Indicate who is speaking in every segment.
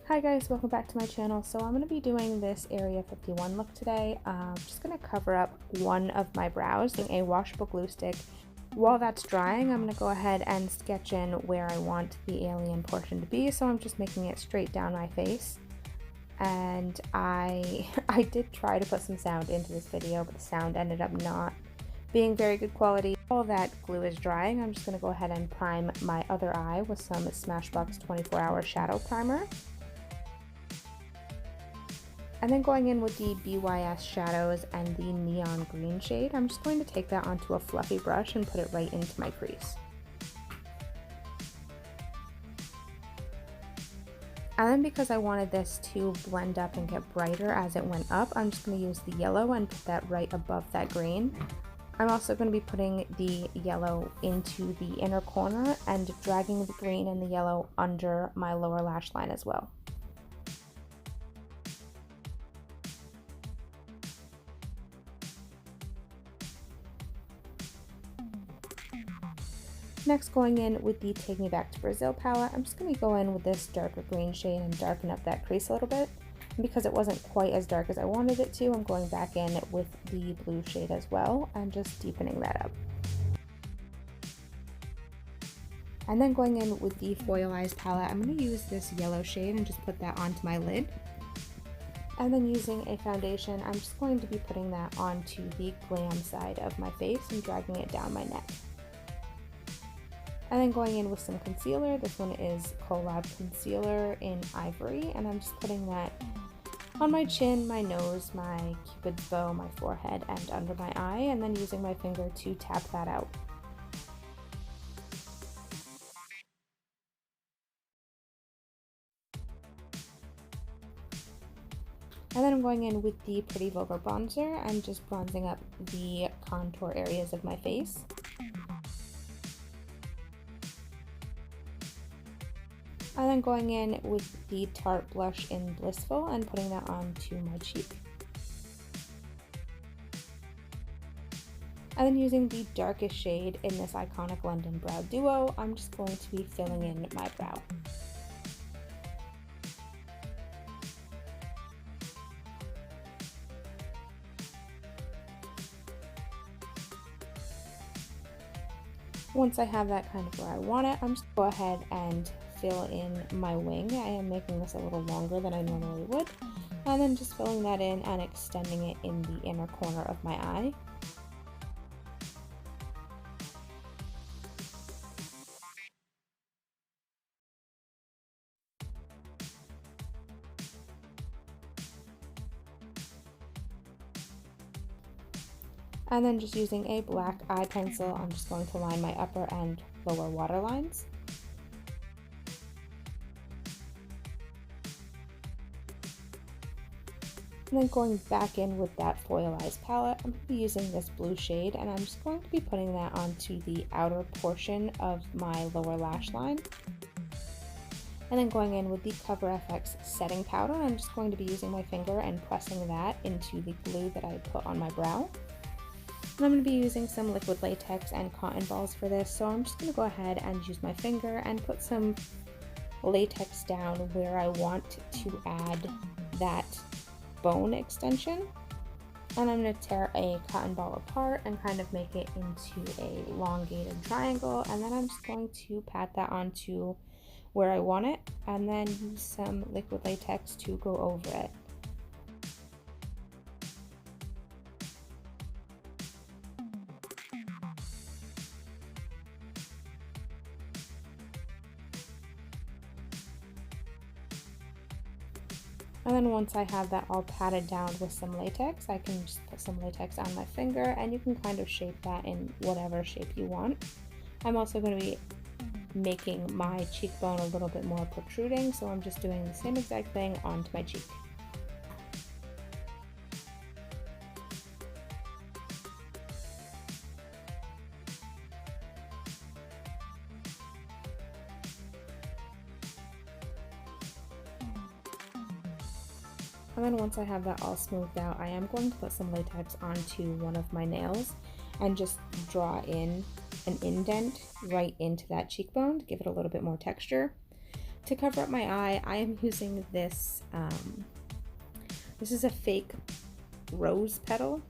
Speaker 1: Hi guys, welcome back to my channel. So I'm going to be doing this Area 51 look today. I'm just going to cover up one of my brows using a washable glue stick. While that's drying, I'm going to go ahead and sketch in where I want the alien portion to be. So I'm just making it straight down my face. And I did try to put some sound into this video, but the sound ended up not being very good quality. While that glue is drying, I'm just going to go ahead and prime my other eye with some Smashbox 24-hour shadow primer. And then going in with the BYS shadows and the neon green shade, I'm just going to take that onto a fluffy brush and put it right into my crease. And then because I wanted this to blend up and get brighter as it went up, I'm just going to use the yellow and put that right above that green. I'm also going to be putting the yellow into the inner corner and dragging the green and the yellow under my lower lash line as well. Next, going in with the Take Me Back to Brazil palette, I'm just going to go in with this darker green shade and darken up that crease a little bit. And because it wasn't quite as dark as I wanted it to, I'm going back in with the blue shade as well and just deepening that up. And then going in with the Foil-Eyes palette, I'm going to use this yellow shade and just put that onto my lid. And then using a foundation, I'm just going to be putting that onto the glam side of my face and dragging it down my neck. And then going in with some concealer. This one is Collab Concealer in Ivory, and I'm just putting that on my chin, my nose, my cupid's bow, my forehead, and under my eye, and then using my finger to tap that out. And then I'm going in with the Pretty Vulgar Bronzer. I'm just bronzing up the contour areas of my face. And then going in with the Tarte blush in Blissful and putting that onto my cheek. And then using the darkest shade in this iconic London Brow Duo, I'm just going to be filling in my brow. Once I have that kind of where I want it, I'm just going to go ahead and fill in my wing. I am making this a little longer than I normally would, and then just filling that in and extending it in the inner corner of my eye. And then just using a black eye pencil, I'm just going to line my upper and lower waterlines. And then going back in with that Foil-Eyes palette, I'm going to be using this blue shade, and I'm just going to be putting that onto the outer portion of my lower lash line. And then going in with the Cover FX setting powder, I'm just going to be using my finger and pressing that into the glue that I put on my brow. And I'm going to be using some liquid latex and cotton balls for this, so I'm just going to go ahead and use my finger and put some latex down where I want to add that bone extension. And I'm going to tear a cotton ball apart and kind of make it into a elongated triangle, and then I'm just going to pat that onto where I want it and then use some liquid latex to go over it. And then once I have that all patted down with some latex, I can just put some latex on my finger, and you can kind of shape that in whatever shape you want. I'm also going to be making my cheekbone a little bit more protruding, so I'm just doing the same exact thing onto my cheek. And then once I have that all smoothed out, I am going to put some latex onto one of my nails and just draw in an indent right into that cheekbone to give it a little bit more texture. To cover up my eye, I am using this, this is a fake rose petal,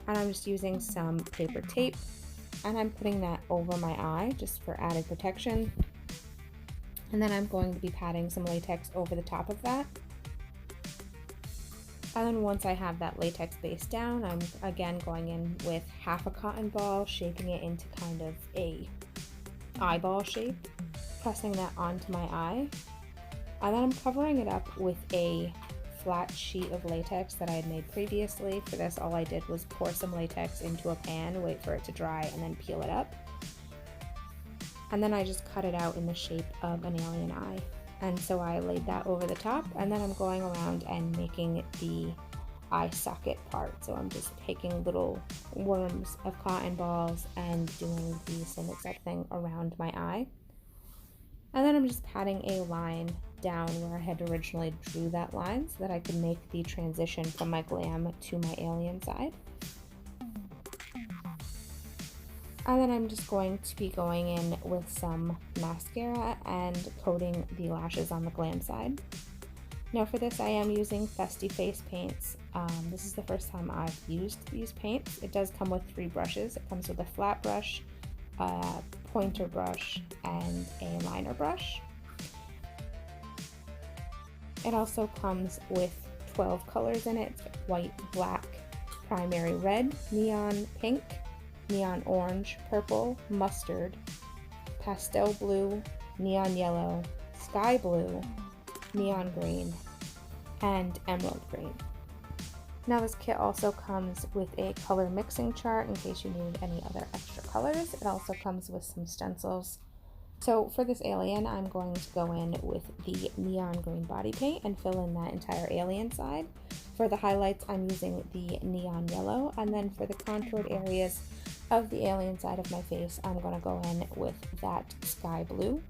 Speaker 1: and I'm just using some paper tape, and I'm putting that over my eye just for added protection. And then I'm going to be patting some latex over the top of that. And then once I have that latex base down, I'm again going in with half a cotton ball, shaping it into kind of a eyeball shape, pressing that onto my eye. And then I'm covering it up with a flat sheet of latex that I had made previously. For this, all I did was pour some latex into a pan, wait for it to dry, and then peel it up. And then I just cut it out in the shape of an alien eye. And so I laid that over the top, and then I'm going around and making the eye socket part. So I'm just taking little worms of cotton balls and doing the same exact thing around my eye. And then I'm just patting a line down where I had originally drew that line so that I could make the transition from my glam to my alien side. And then I'm just going to be going in with some mascara and coating the lashes on the glam side. Now for this, I am using festiface paints. This is the first time I've used these paints. It does come with 3 brushes. It comes with a flat brush, a pointer brush, and a liner brush. It also comes with 12 colors in it: white, black, primary red, neon pink, neon orange, purple, mustard, pastel blue, neon yellow, sky blue, neon green, and emerald green. Now this kit also comes with a color mixing chart in case you need any other extra colors. It also comes with some stencils. So for this alien, I'm going to go in with the neon green body paint and fill in that entire alien side. For the highlights, I'm using the neon yellow, and then for the contoured areas of the alien side of my face, I'm going to go in with that sky blue,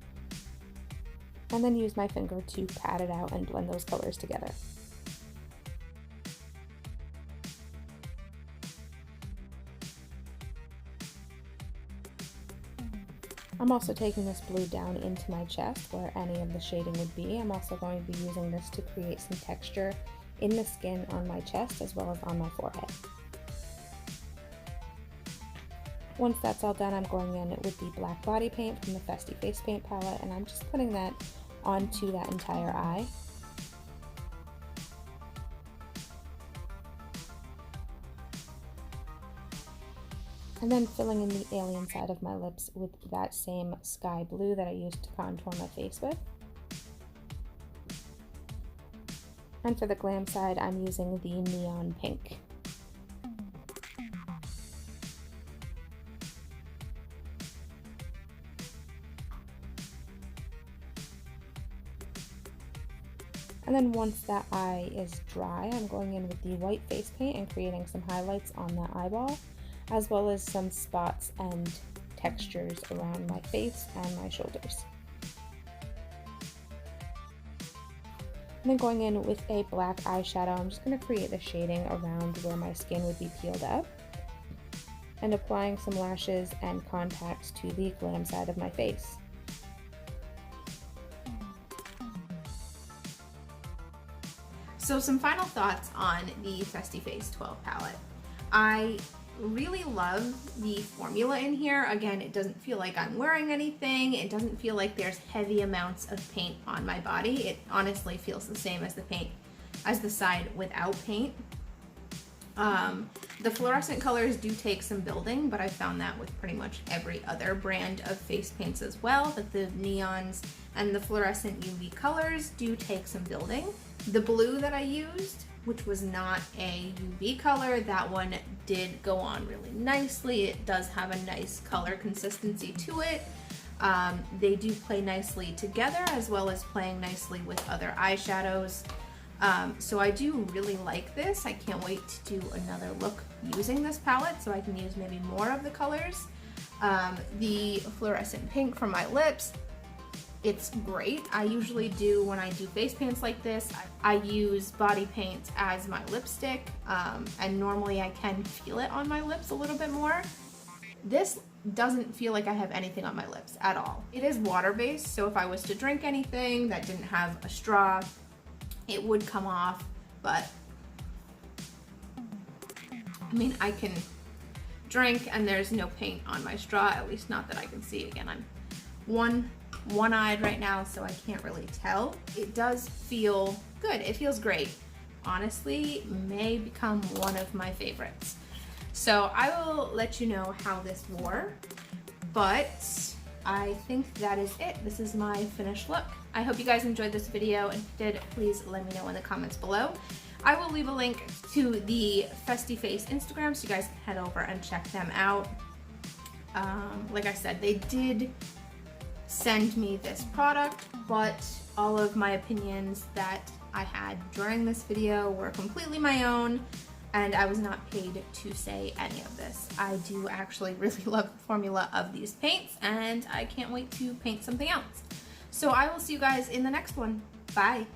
Speaker 1: and then use my finger to pat it out and blend those colors together. I'm also taking this blue down into my chest where any of the shading would be. I'm also going to be using this to create some texture in the skin on my chest as well as on my forehead. Once that's all done, I'm going in with the black body paint from the festiface paint palette, and I'm just putting that onto that entire eye. And then filling in the alien side of my lips with that same sky blue that I used to contour my face with. And for the glam side, I'm using the neon pink. And then once that eye is dry, I'm going in with the white face paint and creating some highlights on that eyeball, as well as some spots and textures around my face and my shoulders. And then going in with a black eyeshadow, I'm just going to create the shading around where my skin would be peeled up, and applying some lashes and contacts to the glam side of my face.
Speaker 2: So some final thoughts on the festiface 12 palette. I really love the formula in here. Again, it doesn't feel like I'm wearing anything. It doesn't feel like there's heavy amounts of paint on my body. It honestly feels the same as the side without paint. The fluorescent colors do take some building, but I found that with pretty much every other brand of face paints as well, that the neons and the fluorescent UV colors do take some building. The blue that I used, which was not a UV color, that one did go on really nicely. It does have a nice color consistency to it. They do play nicely together as well as playing nicely with other eyeshadows. So I do really like this. I can't wait to do another look using this palette so I can use maybe more of the colors. The fluorescent pink for my lips, it's great. I usually do, when I do face paints like this, I use body paint as my lipstick, and normally I can feel it on my lips a little bit more. This doesn't feel like I have anything on my lips at all. It is water-based, so if I was to drink anything that didn't have a straw, it would come off, but I mean, I can drink and there's no paint on my straw, at least not that I can see. Again, I'm one-eyed right now, so I can't really tell. It does feel good. It feels great. Honestly, may become one of my favorites. So I will let you know how this wore, but I think that is it. This is my finished look. I hope you guys enjoyed this video, and if you did, please let me know in the comments below. I will leave a link to the festiface Instagram so you guys can head over and check them out. Like I said, they did send me this product, but all of my opinions that I had during this video were completely my own, and I was not paid to say any of this. I do actually really love the formula of these paints, and I can't wait to paint something else. So I will see you guys in the next one. Bye.